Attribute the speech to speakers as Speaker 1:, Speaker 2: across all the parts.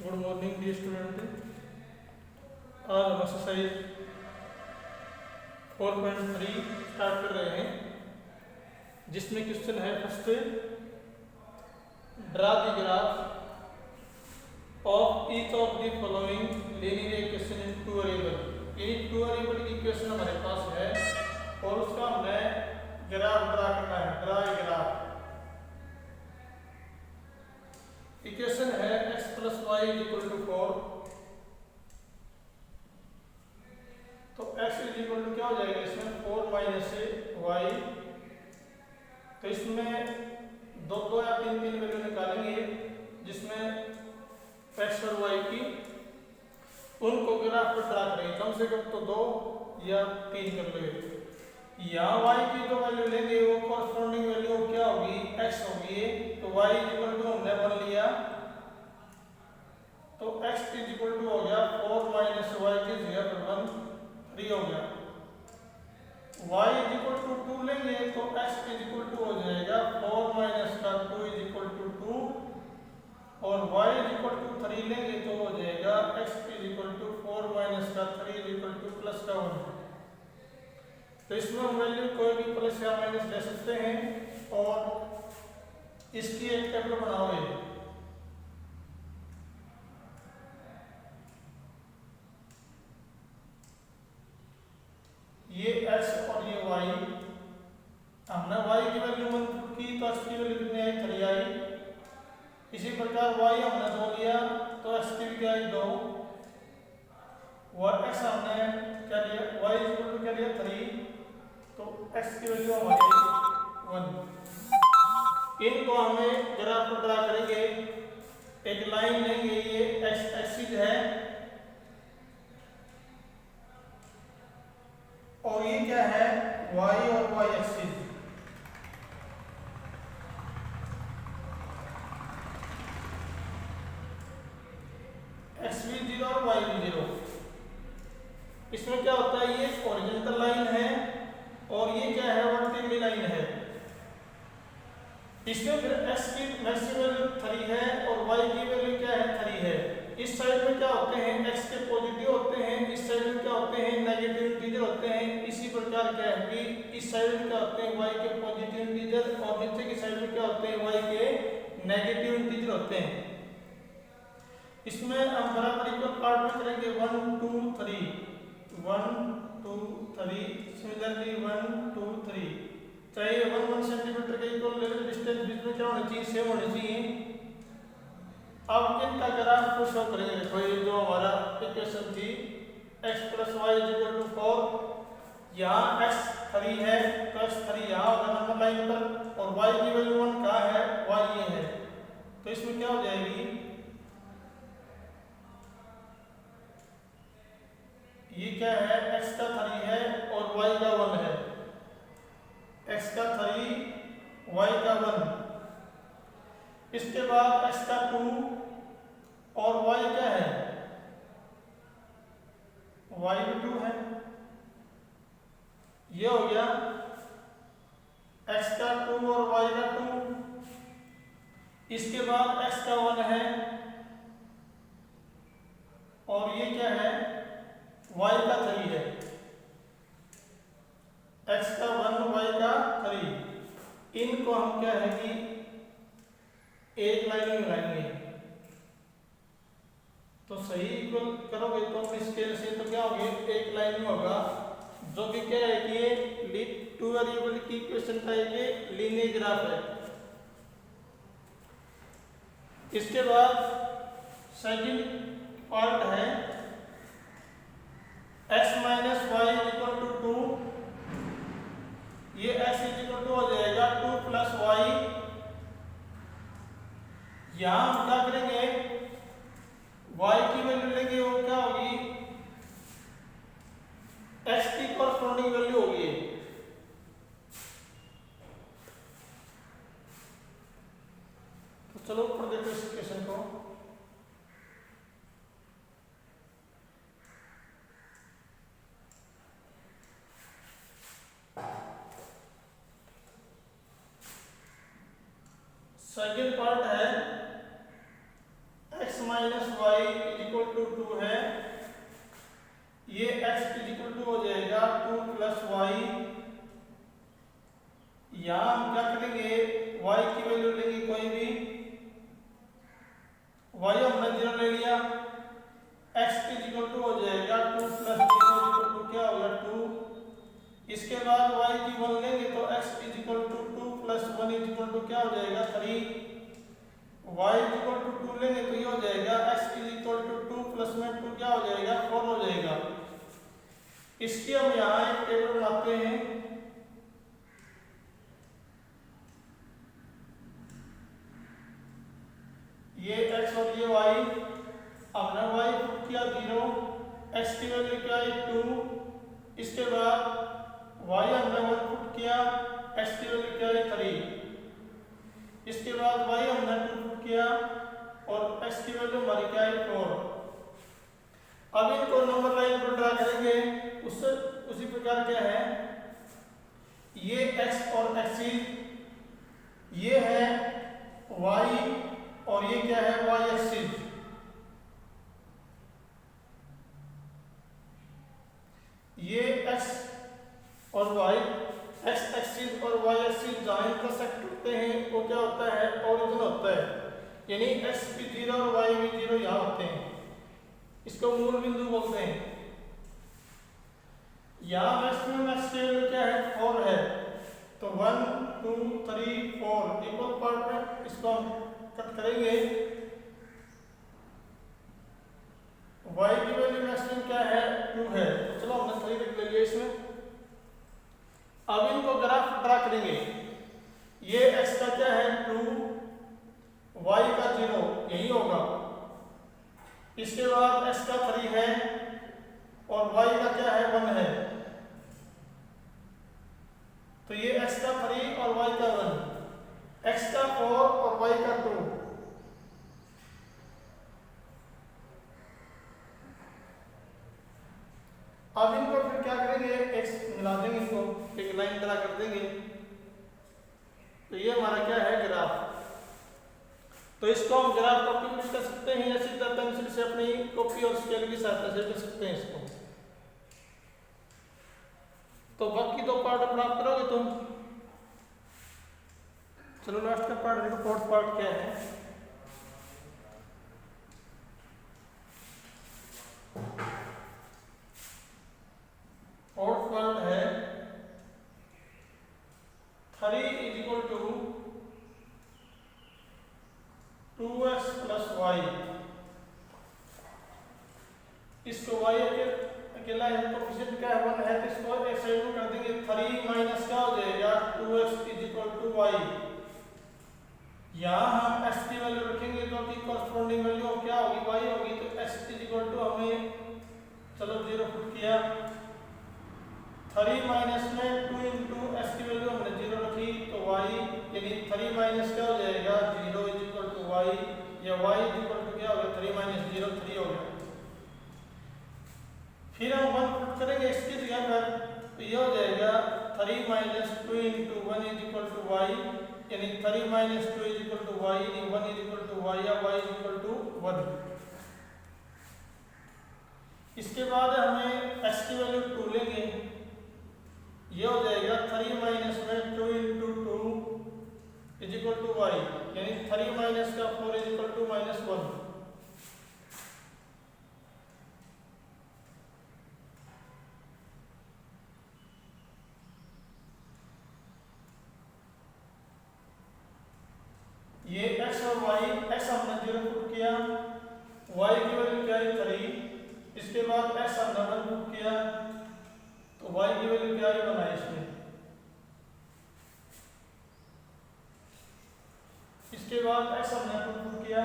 Speaker 1: Good morning dear student. आज हम exercise 4.3 start कर रहे हैं, जिसमें क्वेश्चन है first, draw the graph of each of the following linear equation in two variable. यानी टू वेरिएबल की इक्वेशन हमारे पास है और उसका हमें ग्राफ ड्रा करना है। ड्रा ग्राफ इक्वेशन है x + y = 4। तो x = क्या हो जाएगा इसमें 4 - y। तो इसमें दो या तीन वैल्यू निकालेंगे, जिसमें x और y की उनको ग्राफ पर ड्रा करेंगे। कम से कम तो 2 या 3 कर लेंगे। यहाँ y की जो वैल्यू लेंगे वो कॉरस्पॉन्डिंग वैल्यू क्या होगी, x होगी। तो y = हमने 1 लिया, तो x = हो गया 4 - y की जगह पर 1 3 हो गया। y = 2 लेंगे तो x = हो जाएगा 4 - 2 = 2 और y = 3 लेंगे तो हो जाएगा x = 4 - 3 = +1। तो इसमें हम वैल्यू कोई भी प्लस या माइनस ले सकते हैं और इसकी एक टेबल बनाओगे। ये x और ये y, हमने y की वैल्यू 1 की तो x की वैल्यू कितनी आई, 3 आई। इसी प्रकार y हमने 2 लिया तो x की भी क्या आई, 2। और x हमने क्या लिया, y = क्या लिया, 3, तो x की वैल्यू हमारी 1। इनको हमें ग्राफ पर ड्रा करेंगे। एक लाइन लेंगे, ये x एक्सिस है और ये क्या है, y और y एक्सिस। x भी 0 और y भी 0। इसमें क्या होता है, ये हॉरिजॉन्टल लाइन है और ये क्या है, वर्टिकल लाइन है। इसमें फिर x की मैक्सिमम वैल्यू 3 है और y की वैल्यू क्या है, 3 है। इस साइड में क्या होते हैं, x के पॉजिटिव होते हैं, इस साइड में क्या होते हैं, नेगेटिव इंटीजर होते हैं। इसी प्रकार क्या है कि इस साइड में क्या होते हैं, y के पॉजिटिव इंटीजर और नीचे की साइड में क्या होते हैं, y के नेगेटिव इंटीजर होते हैं। इसमें हम बराबर इक्वल पार्ट में करेंगे 1 2 3 1 2 3, सिमिलरली 1 2 3। चाहे 1 सेंटीमीटर के इक्वल ले लें, डिस्टेंस बीच में क्या होनी चाहिए, सेम होनी चाहिए। अब इनका ग्राफ को शो करेंगे। देखो ये जो हमारा इक्वेशन थी x + y = 4, यहाँ x 3 है तो x 3 यहाँ होगा नंबर लाइन पर और y की वैल्यू 1 कहाँ है, y ये है। तो इसमें क्या हो जाएगी, ये क्या है, x का 3 है और y का 1 है। x का 3 y का 1, इसके बाद x का 2 और y क्या है, y भी 2 है। ये हो गया x का 2 और y का 2। इसके बाद x का 1 है और ये क्या है, y का 3 है। x का 1 y का 3, इनको हम क्या है कि एक लाइन में मिलाएंगे। तो सही इक्वल करोगे तो स्केल से तो क्या होगी, एक लाइन में होगा, जो कि क्या है कि ये टू वेरिएबल की इक्वेशन का एक लीनियर ग्राफ है। इसके बाद सेकंड पार्ट है x - y = 2। ये x = हो जाएगा 2 + y। यहां हम क्या करेंगे, y की वैल्यू लेंगे, वो क्या होगी, x की कॉरस्पॉन्डिंग वैल्यू होगी। तो चलो ऊपर देखो इस इक्वेशन को। सेकेंड पार्ट है x - y minus y is equal to 2 है, ये x इज इक्वल टू हो जाएगा 2 प्लस वाई। यहां हम क्या करेंगे, y की वैल्यू लेंगे कोई भी, y हमने 0 ले लिया, x इज इक्वल टू हो जाएगा 2 प्लस 0 इज इक्वल टू क्या होगा 2। इसके बाद y की 1 लेंगे तो x is equal to 2 plus 1 is equal to क्या हो जाएगा 3। y इज इक्वल टू 2 लेंगे तो ये हो जाएगा x is equal to 2 plus में 2 क्या हो जाएगा 4 हो जाएगा। इसकी हम यहाँ एक टेबल बनाते हैं, ये x और ये y, हमने y पुट किया 0, x की वैल्यू क्या है 2, इसके बाद y हमने 1 पुट किया, x की वैल्यू क्या है 3, इसके बाद y हमने 2 पुट किया और x की वैल्यू हमारी क्या है 4। अब इनको नंबर लाइन पर ड्रा करेंगे, उससे उसी प्रकार क्या है, ये x और एक्सिस, ये है y और ये क्या है y एक्सिस। ये x और y, x एक्सिस और y एक्सिस जहां इंटरसेक्ट होते हैं वो क्या होता है ओरिजिन होता है, यानी x भी 0 और y भी 0 यहाँ होते हैं, इसको मूल बिंदु बोलते हैं। यहाँ मैक्सिमम x की वैल्यू क्या है 4 है, तो 1 2 3 4 इक्वल पार्ट में इसको हम कट करेंगे। y की वैल्यू मैक्सिमम क्या है 2 है, तो चलो हमने 3 रख लिया इसमें। अब इनको ग्राफ ड्रा करेंगे, ये x का क्या है 2, y का 0 यही होगा, इसके बाद x का 3 है और y का क्या है 1 है, तो ये x का 3 और y का 1, x का 4 और y का 2। अब इनको फिर क्या करेंगे, x मिला देंगे, इनको एक लाइन ड्रा कर देंगे, तो ये हमारा क्या है ग्राफ। तो इसको हम ग्राफ कॉपी भी कर सकते हैं या सीधा पेंसिल से अपनी कॉपी और स्केल की सहायता से कर सकते हैं इसको। तो बाकी दो पार्ट प्राप्त करोगे तुम। चलो लास्ट का पार्ट देखो, फोर्थ पार्ट क्या है। फोर्थ पार्ट है 3 is equal to 2x plus y. इसको y अकेला है तो कोफिशिएंट क्या है 1 है, तो इसको एक साइड में कर देंगे, 3 माइनस क्या हो जाएगा 2x is equal to Y. यहाँ हम x की वैल्यू रखेंगे तो की कॉरस्पॉन्डिंग वैल्यू क्या होगी y होगी, तो x इज इक्वल टू हमें चलो 0 पुट किया, 3 माइनस में 2 इंटू x की वैल्यू हमने 0 रखी तो y, यानी 3 माइनस क्या हो जाएगा 0 इज इक्वल टू y, या y इज इक्वल टू क्या होगा 3 माइनस 0 3 हो गया। फिर हम 1 पुट करेंगे x की जगह पर, तो ये हो जाएगा 3 minus 2 into 1 is equal to y, यानी 3 minus 2 is equal to y, यानी 1 इज इक्वल टू y या y इज इक्वल टू 1। इसके बाद हमें x की वैल्यू 2 लेंगे, ये हो जाएगा 3 माइनस में 2 into 2 is equal to y, यानी 3 माइनस का 4 इज इक्वल टू माइनस 1। ये x और y, x हमने 0 पुट किया, y की वैल्यू क्या है 3, इसके बाद x हमने 1 पुट किया तो y की वैल्यू क्या है 1 है इसमें। इसके बाद x हमने 2 पुट किया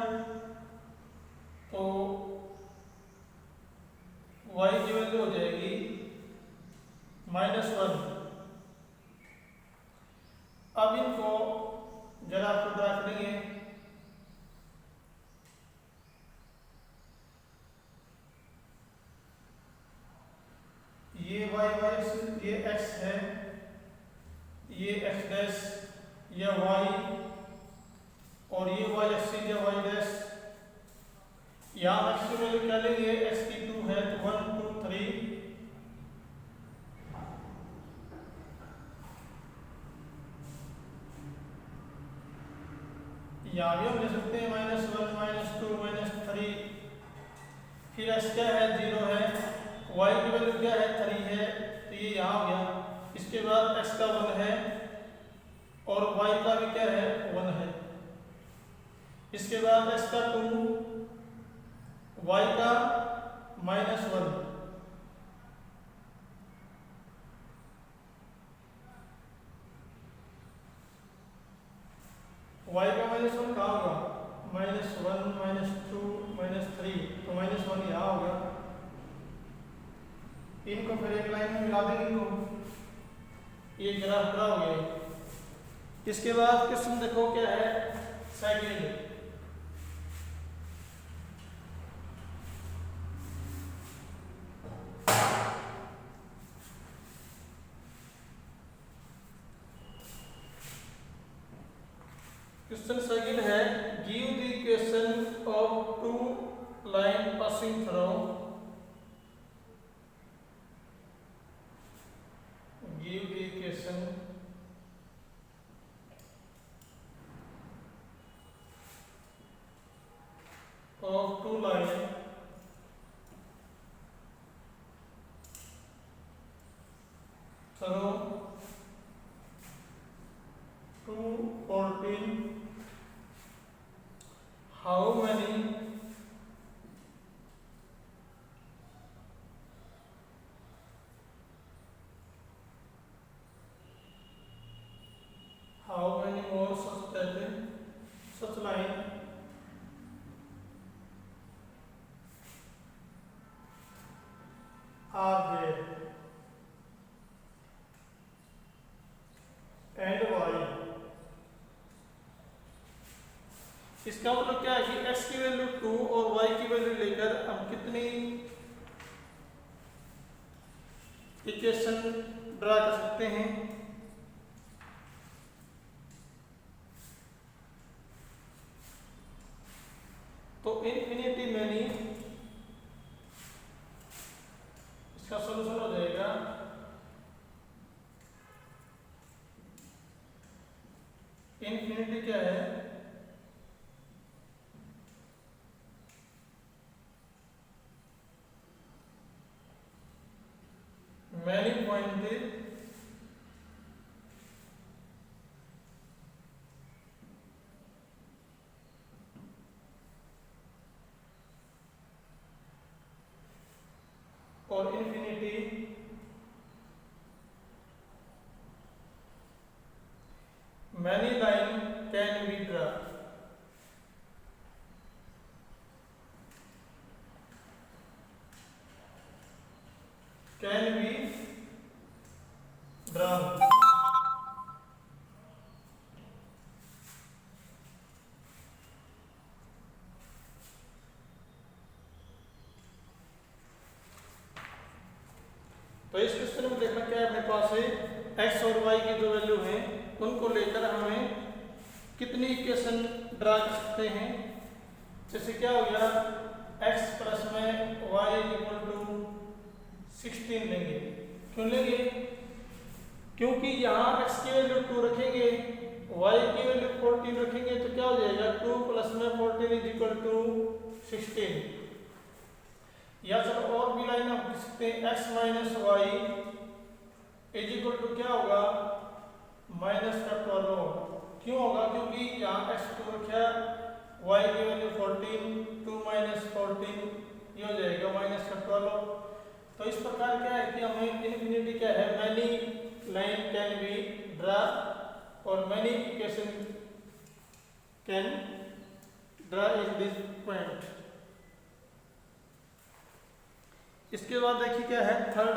Speaker 1: तो y की वैल्यू हो जाएगी -1। अब इनको जरा आपको ड्रा करेंगे, ये y ये x है, ये x डैश या y, और ये y एक्सिस या y डैश, यहाँ भी हम ले सकते हैं -1 -2 -3। फिर x क्या है 0 है, y की वैल्यू क्या है 3 है, तो ये यहाँ हो गया। इसके बाद x का 1 है और y का भी क्या है 1 है। इसके बाद x का 2, y का -1। y का -1 कहाँ होगा, -1 -2 -3, तो -1 यहाँ होगा। इनको फिर एक लाइन में मिला देंगे इनको, ये ग्राफ ड्रा हो गया। इसके बाद क्वेश्चन देखो क्या है सेकंड। क्वेश्चन सेकंड है, give the equation of two line passing through, give the equation of two line through 214, how many more such line are there and why। इसका मतलब क्या है कि x की वैल्यू 2 और y की वैल्यू लेकर हम कितनी इक्वेशन ड्रा कर सकते हैं। तो इनफिनिटी मैनी इसका सोल्यूशन हो जाएगा इनफिनिटी क्या है, मैनी पॉइंट और infinity many line can be draw. Can be drawn. तो इस क्वेश्चन में देखना क्या है, अपने पास है x और y की जो वैल्यू है उनको लेकर हमें कितनी इक्वेशन ड्रा कर सकते हैं। जैसे क्या हो गया, x प्लस में y इक्वल टू 16 लेंगे। क्यों लेंगे, क्योंकि यहाँ x की वैल्यू 2 रखेंगे, y की वैल्यू 14 रखेंगे, तो क्या हो जाएगा 2 प्लस में 14 इज इक्वल टू 16। या चलो और भी लाइन हम लिख सकते हैं, x minus y is equal to क्या होगा -12 होगा। क्यों होगा, क्योंकि यहाँ x 2 रखा, y की वैल्यू 14, 2 माइनस 14 ये हो जाएगा -12। तो इस प्रकार क्या है कि हमें इनफिनिटी क्या है, many line can be draw और many equation can draw in this point. इसके बाद देखिए क्या है थर्ड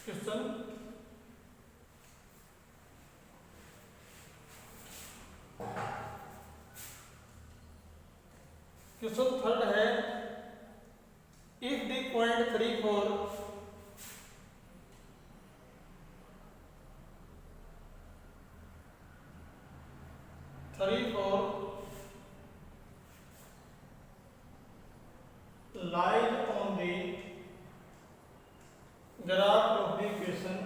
Speaker 1: क्वेश्चन। क्वेश्चन थर्ड है, if the point 3, 4 lies on the graph of the equation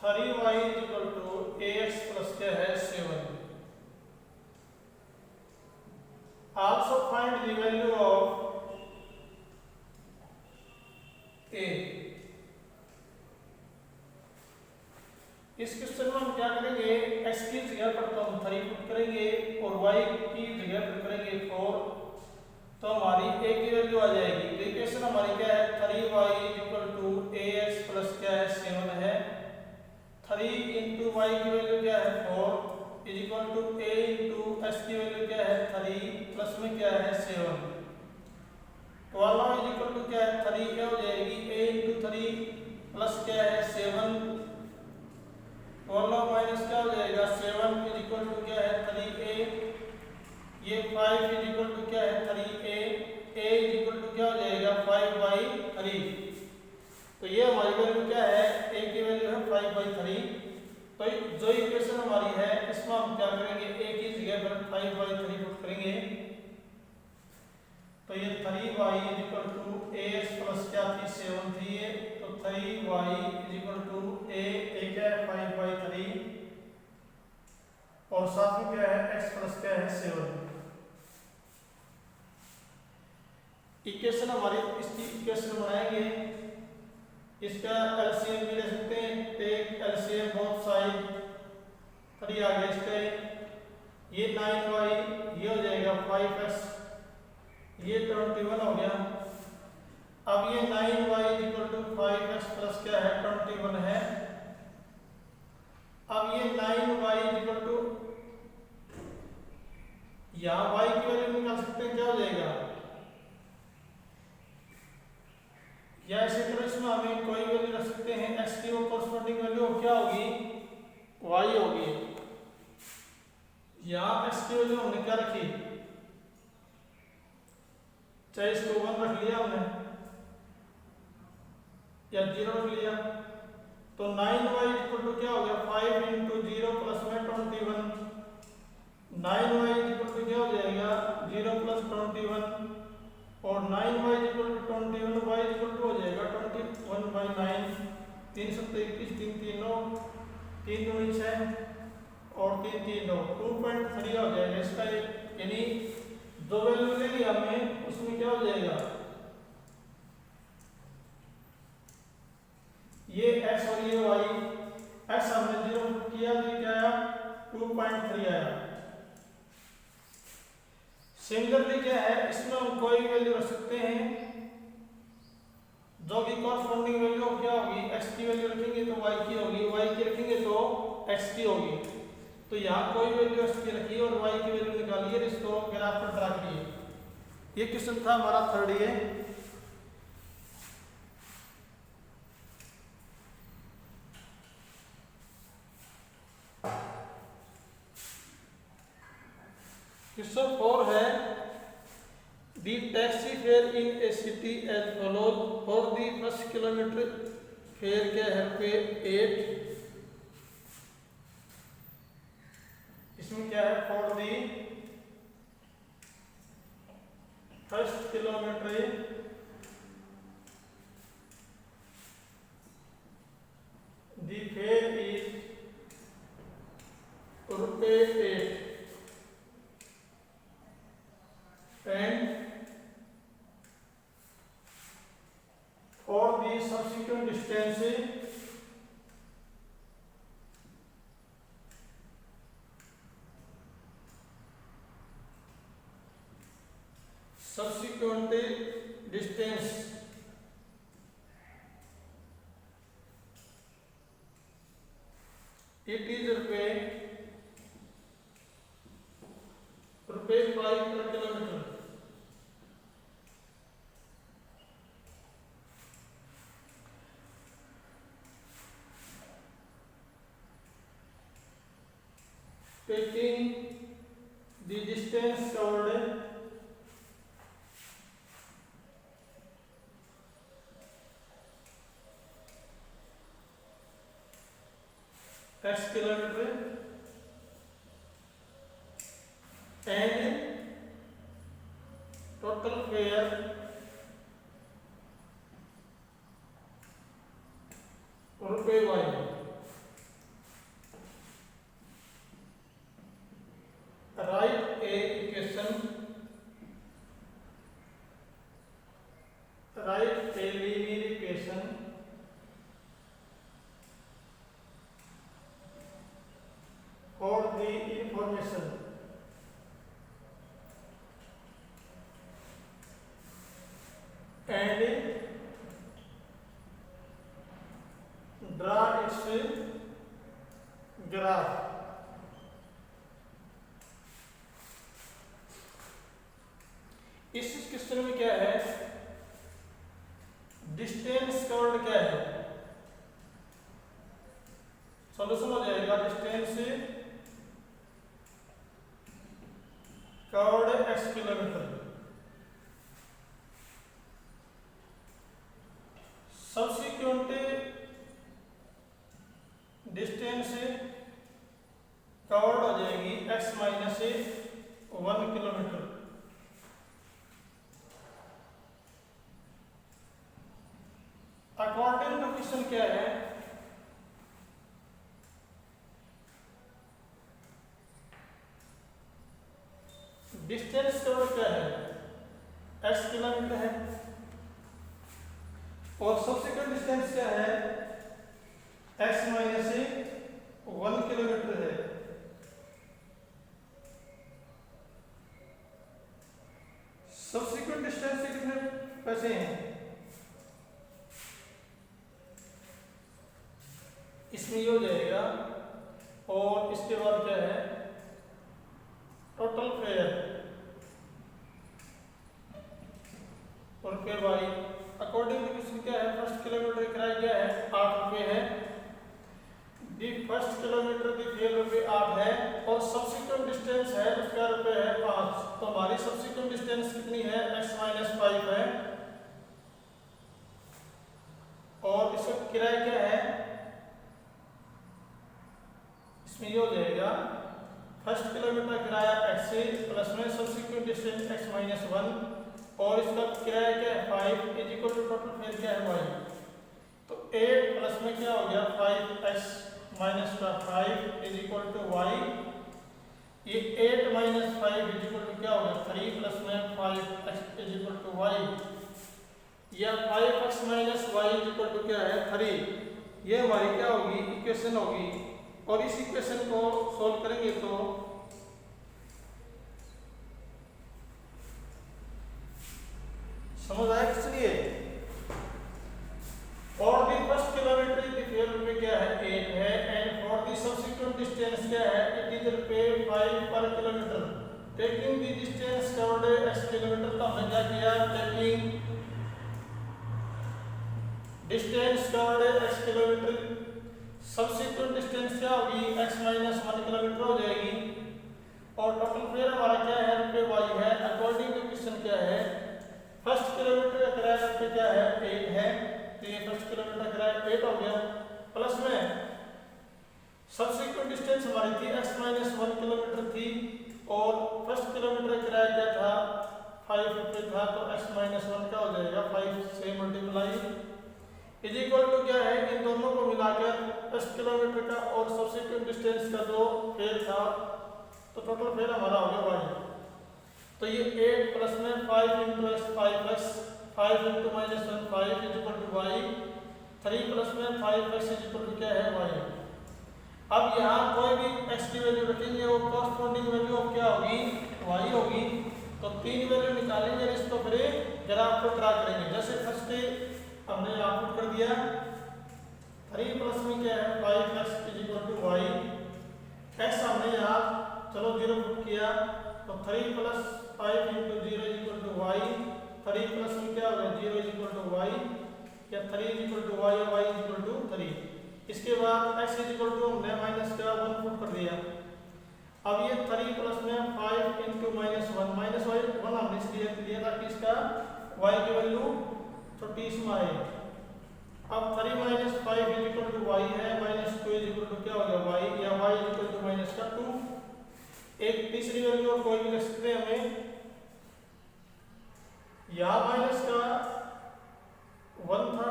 Speaker 1: 3y equal to ax plus क्या है 7। Also find the value of a। इस question में हम क्या करेंगे, x की जगह पर तो हम 3 पुट करेंगे और y की जगह पर करेंगे 4, तो हमारी a की वैल्यू आ जाएगी। तो इक्वेशन हमारी क्या है 3y equal to ax plus क्या है 7 है। 3 इंटू y की वैल्यू क्या है 4 is equal to a into s की वैल्यू क्या है 3 प्लस में क्या है 7। तो वाला इज इक्वल टू क्या है 3 क्या हो जाएगी a इंटू 3 प्लस क्या है 7 वाला माइनस क्या हो जाएगा 7 इज इक्वल टू क्या है 3a। ये 5 इज इक्वल टू क्या है 3a। a is equal to क्या हो जाएगा 5/3। तो ये हमारी वैल्यू क्या है a की वैल्यू है 5/3। तो जो इक्वेशन हमारी है इसमें हम क्या करेंगे a की जगह पर 5/3 पुट करेंगे। तो ये 3y is equal to ax plus क्या थी 7 थी ये। तो 3y is equal to a क्या है 5/3 और साथ में क्या है x प्लस क्या है 7। इक्वेशन हमारी इसकी इक्वेशन बनाएंगे, इसका एलसीएम भी ले सकते हैं। टेक एलसीएम बोथ साइड 3 आ गया इसका, ये 9y ये हो जाएगा 5x, ये 21 हो गया। अब ये 9y equal to 5x plus क्या है 21 है। अब ये 9y इक्वल टू यहाँ y की वैल्यू निकाल सकते हैं, क्या हो जाएगा, या इसी तरह इसमें हमें कोई वैल्यू रख सकते हैं। x की वो कोरस्पोंडिंग वैल्यू क्या होगी y होगी। यहाँ x की वैल्यू हमने क्या रखी, चाहे इसको 1 रख लिया हमने या 0 रख लिया। तो 9y इक्वल टू क्या हो गया 5 इंटू 0 प्लस में 21। 9y इक्वल टू क्या हो जाएगा 0 प्लस 21 और 9y equal to 21 y equal to हो जाएगा 21/9। 3 7 21 3 3 9 3 2 6 और 3 3 9 2.3 हो जाएगा इसका। यानी दो वैल्यू ले लिया हमने, उसमें क्या हो जाएगा ये x और ये y। x हमने 0 किया तो क्या आया 2.3 आया। सिमिलरली क्या है इसमें हम कोई वैल्यू रख सकते हैं जो कि कॉरस्पॉन्डिंग वैल्यू क्या होगी, x की वैल्यू रखेंगे तो y की होगी, y की रखेंगे तो x की होगी। तो यहाँ कोई वैल्यू x की रखी और y की वैल्यू निकालिए, इसको ग्राफ पर ड्रा करिए। ये क्वेश्चन था हमारा 3rd। ये क्वेश्चन 4 है the taxi fare in a city as follows. For the first kilometre fare क्या है ₹8। इसमें क्या है for the first kilometre the fare is ₹8 and for the subsequent distance it is रुपये 5 per kilometer। taking the distance covered x kilometer and total fare ₹y। Right a linear equation for the information and draw its graph. इस question में क्या है, distance covered क्या है, solution हो जाएगा distance covered x kilometre, subsequent distance covered हो जाएगी x minus 1 kilometre. According to question क्या है, डिस्टेंस कवर्ड क्या है, x किलोमीटर है, और सबसिक्वेंट डिस्टेंस क्या है, x माइनस 1 किलोमीटर है। सबसिक्वेंट डिस्टेंस के कितने पैसे हैं, इसमें ये हो जाएगा, और इसके बाद क्या है, टोटल फेयर और फिर भाई अकॉर्डिंग टू क्वेश्चन क्या है, फर्स्ट किलोमीटर किराया क्या है, 8 रुपये है, दी फर्स्ट किलोमीटर दी फेयर रुपये 8 है, और सब्सिक्वेंट डिस्टेंस है उसका रुपये है 5। तो हमारी सब्सिक्वेंट डिस्टेंस कितनी है, x माइनस 5 है, और इसका किराया क्या है, इसमें ये हो जाएगा फर्स्ट किलोमीटर किराया x प्लस में सब्सिक्वेंट डिस्टेंस x माइनस 1, और इसका किराया क्या है 5 is equal to total fare क्या है y। तो 8 प्लस में क्या हो गया 5x माइनस का 5 इज इक्वल टू y, ये 8 माइनस 5 इज इक्वल टू क्या हो गया 3 प्लस में 5x is equal to y, या 5x minus y is equal to क्या है 3। ये हमारी क्या होगी, इक्वेशन होगी, और इस इक्वेशन को सॉल्व करेंगे तो समझ आया किस लिए, और दी फर्स्ट किलोमीटर दी फेयर रुपये क्या है 8 है, and for the subsequent distance क्या है, इट इज रुपये 5 पर kilometre. Taking the distance covered x kilometre का हमने क्या किया, taking distance covered x kilometre, subsequent distance क्या होगी x माइनस 1 किलोमीटर हो जाएगी, और टोटल फेयर हमारा क्या है रुपये y है। अकॉर्डिंग टू क्वेश्चन क्या है, फर्स्ट किलोमीटर का किराया रुपये क्या है 8 है, तो ये फर्स्ट किलोमीटर किराया 8 हो गया, प्लस में सब्सिक्वेंट डिस्टेंस हमारी थी x माइनस 1 किलोमीटर थी, और फर्स्ट किलोमीटर का किराया क्या था 5 रुपये था, तो x माइनस 1 क्या हो जाएगा 5 से मल्टीप्लाई इज इक्वल टू क्या है, इन दोनों को मिलाकर फर्स्ट किलोमीटर का और सब्सिक्वेंट डिस्टेंस का जो फेयर था, तो टोटल फेयर हमारा हो गया y। तो ये 8 प्लस में 5 into x 5x, 5 into minus 1 5 is equal to y, 3 plus में 5x इज इक्वल टू क्या है y। अब यहाँ कोई भी x की वैल्यू रखेंगे, वो कॉरस्पॉन्डिंग वैल्यू ऑफ क्या होगी y होगी, तो 3 वैल्यू निकालेंगे, इसको फिर ग्राफ को ड्रा करेंगे। जैसे फर्स्ट हमने आउटपुट कर दिया, 3 प्लस में क्या है 5x is equal to y, x हमने यहाँ चलो 0 पुट किया, तो 3 plus 5 into 0 is equal to y, 3 plus में क्या होगा 0 इज इक्वल टू y, या 3 इज इक्वल टू y, और y इज इक्वल टू 3। इसके बाद x इज इक्वल टू हमने माइनस का 1 पुट कर दिया। अब ये 3 प्लस में 5 इंटू माइनस 1, माइनस 1 हमने इसलिए दिया ताकि इसका y की वैल्यू छोटी इसमें आए। अब 3 minus 5 is equal to y है, माइनस 2 इज इक्वल टू क्या हो गया y, या y is equal to minus का 2। एक तीसरी वैल्यू और कोई भी लिख सकते हैं हमें, यहाँ माइनस का 1 था,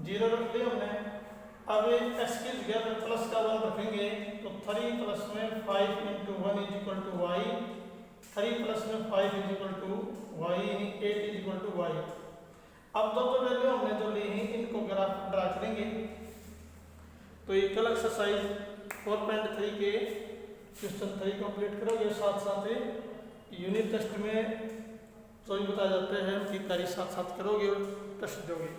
Speaker 1: 0 रख लिया हमने, अब x की जगह पर प्लस का 1 रखेंगे, तो 3 प्लस में 5 into 1 is equal to y, 3 plus में 5 इज इक्वल टू y, यानी 8 इज इक्वल टू y। अब दो वैल्यू हमने जो ली हैं इनको ग्राफ ड्रा करेंगे। तो ये कल एक्सरसाइज 4.3 के क्वेश्चन 3 कंप्लीट करोगे, साथ साथ यूनिट टेस्ट में जो भी बताए जाते हैं उनकी कार्य साथ साथ करोगे और टेस्ट दोगे।